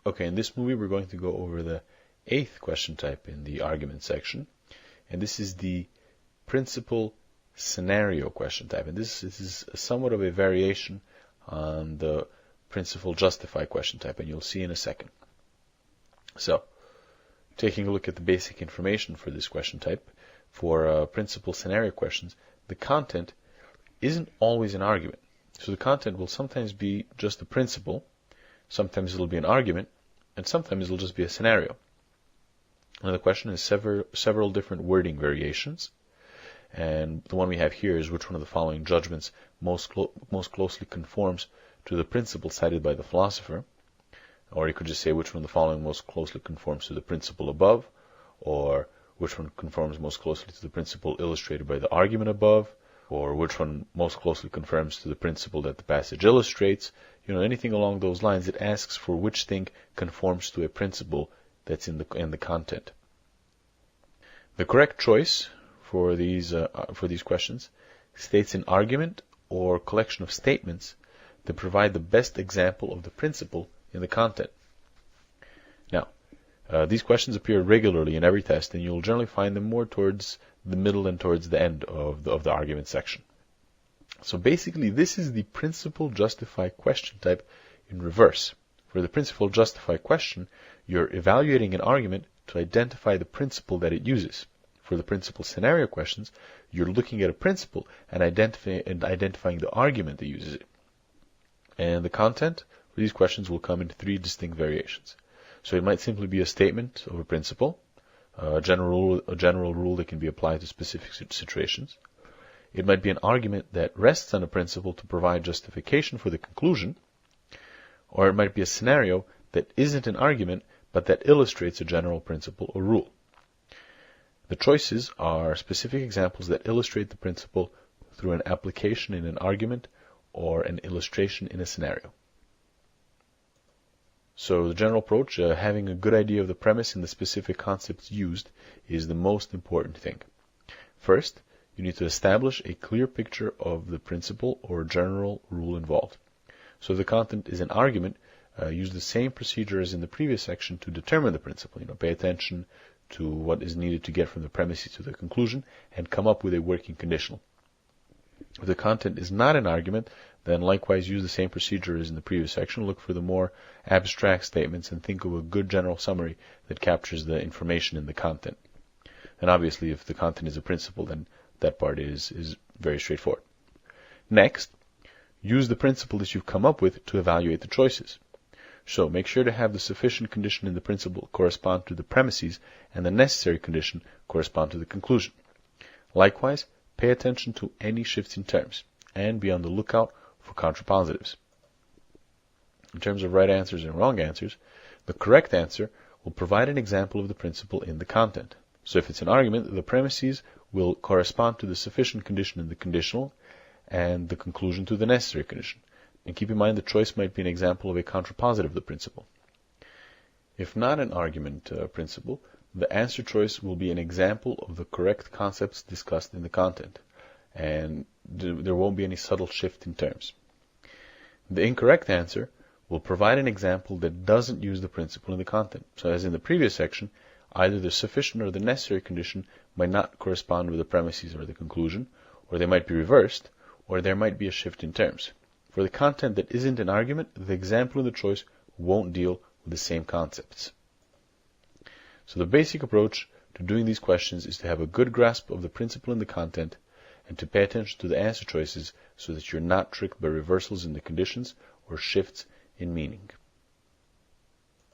Okay, in this movie we're going to go over the 8th question type in the argument section, and this is the principal scenario question type, and this is somewhat of a variation on the principal justify question type, and you'll see in a second. So, taking a look at the basic information for this question type, for principal scenario questions, the content isn't always an argument. So the content will sometimes be just a principle, sometimes it'll be an argument, and sometimes it'll just be a scenario. Now the question has several different wording variations, and the one we have here is which one of the following judgments most closely conforms to the principle cited by the philosopher. Or you could just say which one of the following most closely conforms to the principle above, or which one conforms most closely to the principle illustrated by the argument above, or which one most closely conforms to the principle that the passage illustrates. Anything along those lines. It asks for which thing conforms to a principle that's in the content. The correct choice for these questions states an argument or collection of statements that provide the best example of the principle in the content. Now, these questions appear regularly in every test, and you'll generally find them more towards the middle and towards the end of the argument section. So basically, this is the principal justify question type in reverse. For the principal justify question, you're evaluating an argument to identify the principle that it uses. For the principal scenario questions, you're looking at a principle and identifying the argument that uses it. And the content for these questions will come in 3 distinct variations. So it might simply be a statement of a principle, a general rule that can be applied to specific situations. It might be an argument that rests on a principle to provide justification for the conclusion, or it might be a scenario that isn't an argument but that illustrates a general principle or rule. The choices are specific examples that illustrate the principle through an application in an argument or an illustration in a scenario. So the general approach, having a good idea of the premise and the specific concepts used, is the most important thing. First, you need to establish a clear picture of the principle or general rule involved. So if the content is an argument, use the same procedure as in the previous section to determine the principle. Pay attention to what is needed to get from the premises to the conclusion and come up with a working conditional. If the content is not an argument, then likewise use the same procedure as in the previous section. Look for the more abstract statements and think of a good general summary that captures the information in the content. And obviously, if the content is a principle, then that part is very straightforward. Next, use the principle that you've come up with to evaluate the choices. So make sure to have the sufficient condition in the principle correspond to the premises and the necessary condition correspond to the conclusion. Likewise, pay attention to any shifts in terms and be on the lookout for contrapositives. In terms of right answers and wrong answers, the correct answer will provide an example of the principle in the content. So if it's an argument, the premises will correspond to the sufficient condition in the conditional and the conclusion to the necessary condition. And keep in mind the choice might be an example of a contrapositive of the principle. If not an argument principle, the answer choice will be an example of the correct concepts discussed in the content, and there won't be any subtle shift in terms. The incorrect answer will provide an example that doesn't use the principle in the content. So as in the previous section, either the sufficient or the necessary condition might not correspond with the premises or the conclusion, or they might be reversed, or there might be a shift in terms. For the content that isn't an argument, the example in the choice won't deal with the same concepts. So the basic approach to doing these questions is to have a good grasp of the principle in the content and to pay attention to the answer choices so that you're not tricked by reversals in the conditions or shifts in meaning.